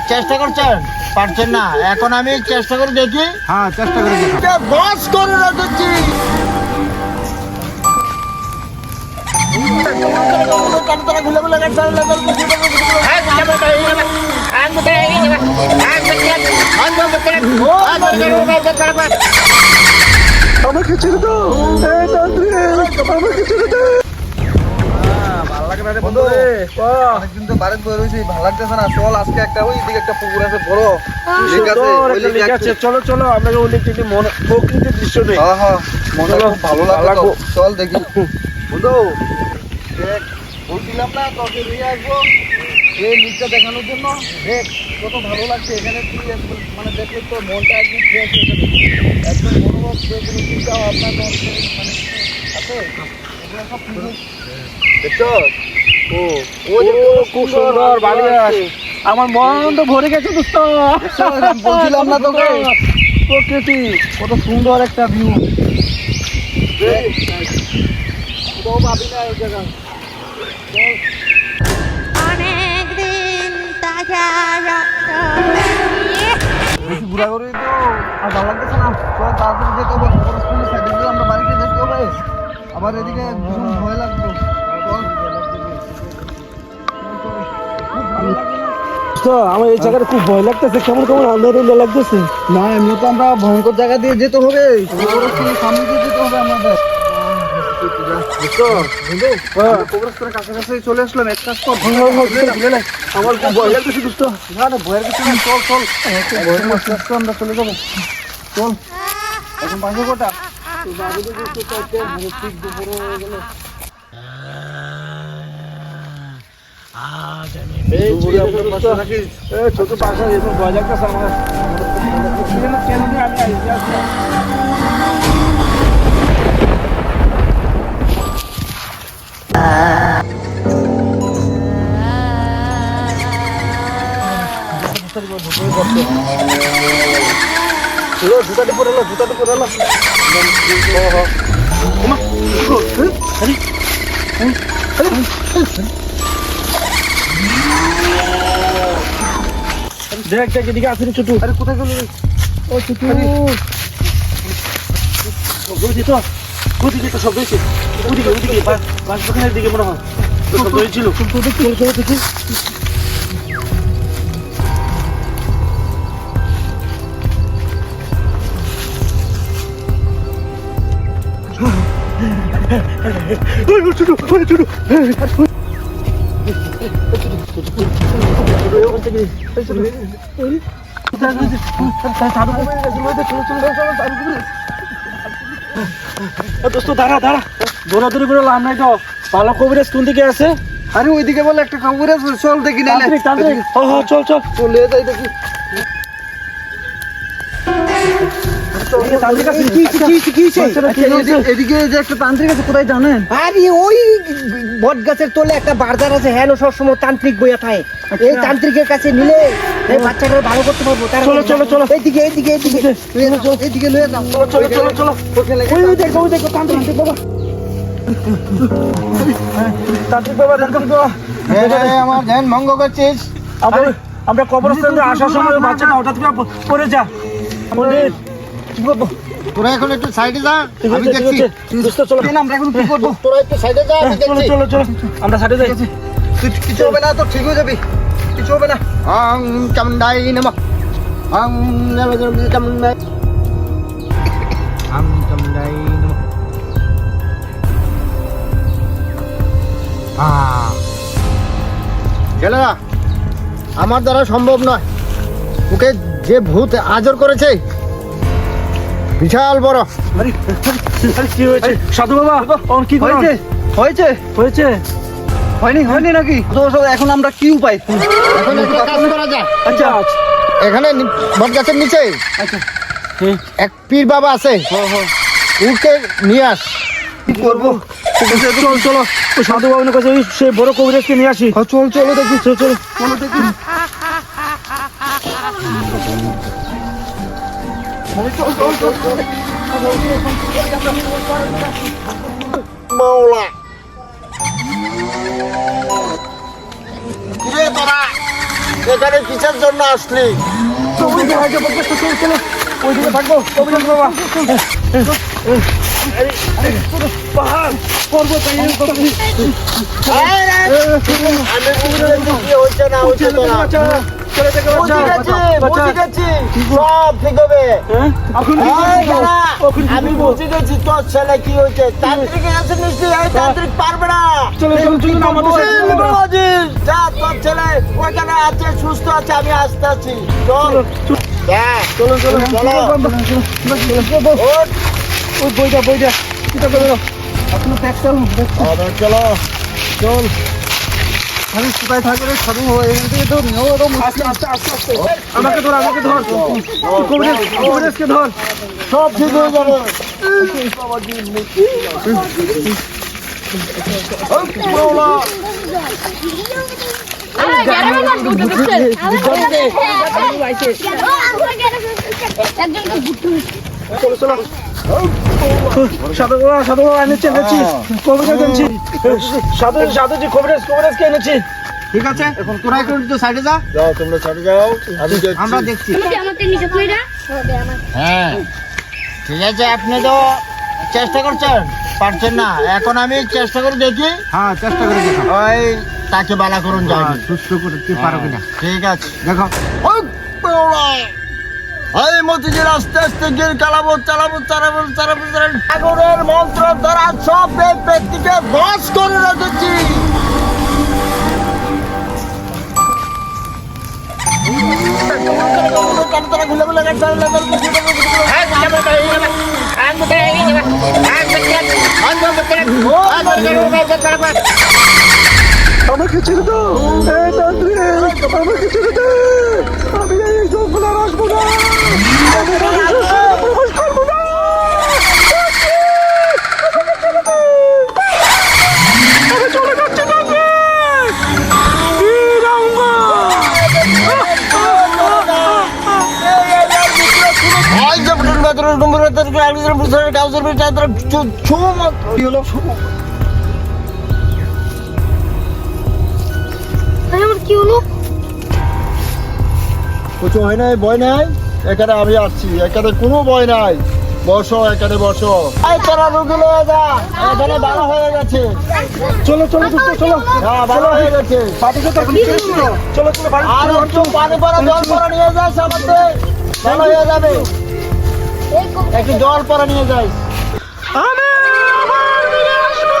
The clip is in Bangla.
চেষ্টা করছেন, পারছেন না। এখন আমি চেষ্টা করে দেখি। হ্যাঁ, চেষ্টা করে দেখো। বস করে রাখছি। আমাকে ছেড়ে দাও, আমাকে ছেড়ে দাও। অনেকদিন তো বাড়িতে বই রয়েছি, ভালো লাগতেছে না। চল আজকে একটা ওই দিকে একটা পুকুর আছে বড়, চলো চলো, আমরা মনে প্রকৃতির দৃশ্য নেই। হ্যাঁ হ্যাঁ, মনে খুব ভালো লাগবে। চল দেখি বন্ধু, দেখ বলছিলাম না তোকে নিয়ে আসবো এই নিচটা দেখানোর জন্য। দেখ কত ভালো লাগছে এখানে, তুই মানে দেখলে তোর মনটা একদম ফ্রেশ হয়ে যাবে, একদম মনোভাব ফ্রেশ হয়ে চিন্তা ভাবনা মানে আছে এগুলো সব দেখছো। খুব সুন্দর বাড়ি আছে, আমার মন তো ভরে গেছে দোস্ত। বলছিলাম না তোকে, প্রকৃতি কত সুন্দর একটা ভিউ। পাবি না এই জায়গা। অনেকদিন তাজা বেশি ঘোরাঘুরি তো আর ভালো লাগতেছে না। চল তাড়াতাড়ি যেতে হবে, খবর সাইডে দিয়ে আমরা বাড়িতে যেতে হবে। আবার এদিকে ভীষণ ভয় লাগবে। আমার এই জায়গাটা খুব ভয় লাগতেছে, কেমন কেমন আন্দার লাগতেছে। না এমনি তো আমরা ভয়ঙ্কর জায়গা দিয়ে যেতে হবে, সামনে দিয়ে যেতে হবে আমাদের। কাছাকাছি চলে আসলাম, এক কাজ কর, আমার খুব ভয় লাগতেছে দোস্ত। না না ভয়ের কিছু না, চল চল আমরা চলে যাবো। চল এখন বাজে কটা? ছোট পাশা এরকম ভয় লাগতেছে আমার। কেন আমি জুতাটি পরে এলো, জুতাটি পরে এলো। দেখ দেখ এদিকে আসেনি ছোটু। আরে কোথায় গেল? ও ছোটু, তো ওদিকে তো শব্দ হয়েছে, ওদিকে ওদিকে বাসবাগানের দিকে মনে হয় শব্দ হয়েছিল। দেখি দোস্ত দাঁড়া দাঁড়া, দৌড়াদৌড়ি করে লাভ নাই তো। ভালো কবিরাজ কোন দিকে আছে? আরে ওইদিকে বলে একটা খবর আছে, চল দেখি না। তান্ত্রিক তান্ত্রিক, চল চল চলে যাই দেখি। এদিকে যে একটা তান্ত্রিক আছে, কোথায় জানেন? আরে ওই বট গাছের তলে একটা বারদার আছে, হ্যাঁ সবসময় তান্ত্রিক বইয়া থাকে। এই তান্ত্রিকের কাছে নিলে এই বাচ্চাটা ভালো করতে পারবো। চলো চলো চলো, এইদিকে এইদিকে এইদিকে এদিকে লয়ে যাও। চলো চলো চলো। ওই দেখো তান্ত্রিক বাবা, তান্ত্রিক বাবা, তান্ত্রিক বাবা। আমার ধ্যান ভঙ্গ করছিস। আমরা কবরস্থানে আসার সময় বাচ্চাটা হঠাৎ করে পড়ে যা। পণ্ডিত তোরা এখন একটু সাইডে যা, আমি দেখছি। চলো আমরা এখন কি করবো? তোরা একটু সাইডে যা, আমি চলো দেখছি। চলো চলো, আমরা সাইডে যাই। কিছু হবে না তো, ঠিক হয়ে যাবি, কিছু হবে না। আং চামুন্ডাই নমঃ। আং চামুন্ডাই, আং চামুন্ডাই নমঃ। ছেলেরা, আমার দ্বারা সম্ভব নয়। ওকে যে ভূত আজর করেছে বিশাল বড়। কি হয়েছে সাধু বাবা? কি হয়েছে হয়েছে হয়েছে? হয়নি হয়নি নাকি? তো এখন আমরা কি উপায়? এখন একটা কাজ করা যায়। আচ্ছা এখানে বট গাছের নিচে এক পীর বাবা আছে, ওকে নিয়ে আস। কি করবো? চল চলো, ওই সাধু বাবার কাছে ওই সে বড় কবিরাজকে নিয়ে আসি। চল চলো দেখি, চলো চলো চলো দেখি। মাওলা কিরে তোরা এখানে কিসের জন্য আসলি? ওইদিকে থাকবো কবিরাজ বাবা। পাহাড় পর্বত আমি বুঝতে কি হয়েছে না হয়েছে তোরা বুঝে গেছি সব ঠিক হবে। এই দাঁড়া, আমি বুঝে গেছি তোর ছেলে কি হয়েছে। তান্ত্রিকের কাছে নিশ্চয়ই এই তান্ত্রিক পারবে না। চলো আমাদের সাথে চলো। বলছিস? যা, তোর ছেলে ওইখানে আছে, সুস্থ আছে, আমি আসতে আছি। চল চলো চলো চলো ওঠ। ওই বইটা কিটা করে দাও। এখনো ব্যাগ চালু আবার চলো চল। আমি কোথায় থাকবে রে সাধু হয়ে এখান থেকে তো আস্তে আমাকে ধর কবিরাজকে ধর। সব ঠিক হয়ে যাবে। চলো সাধু বাবা এনেছি কবিরাজ এনেছি। সাধুজি কবিরাজকে এনেছি। ঠিক আছে এখন তোরা একটু সাইডে যা, যাও তোমরা ছাড়ে যাও, আমি দেখছি। আমরা দেখছি। হ্যাঁ ঠিক আছে, আপনি তো চেষ্টা করছেন, পারছেন না। এখন আমি চেষ্টা করে দেখি হ্যাঁ চেষ্টা করে দেখো ওই তাকে বালা করুন যায় সুস্থ করতে পারো কিনা ঠিক আছে। দেখো। এই মতিঝিল আস্তে আস্তে গিয়ে চালাবো সাগরের মন্ত্র দ্বারা সব ব্যক্তিকে বশ করে রেখেছি। আমাকে ছেড়ে দাও আমাকে ছেড়ে দাও। আমি এই জঙ্গলে আর আসবো না। আমি প্রবেশ করবো না। আমি চলে যাচ্ছি কি হলো? কিছু হয় নাই, ভয় নাই, এখানে আমি আসছি, এখানে কোনো ভয় নাই। বসো, এখানে বসো। তোরা রুগী লয়ে যা, এখানে ভালো হয়ে গেছে। চলো হ্যাঁ ভালো হয়ে গেছে। চলো আর একটু পানি পরা জল পরা নিয়ে যাস আমাদের, ভালো হয়ে যাবে। একটু জল পরা নিয়ে যাই। আমি আবার ফিরে আসবো।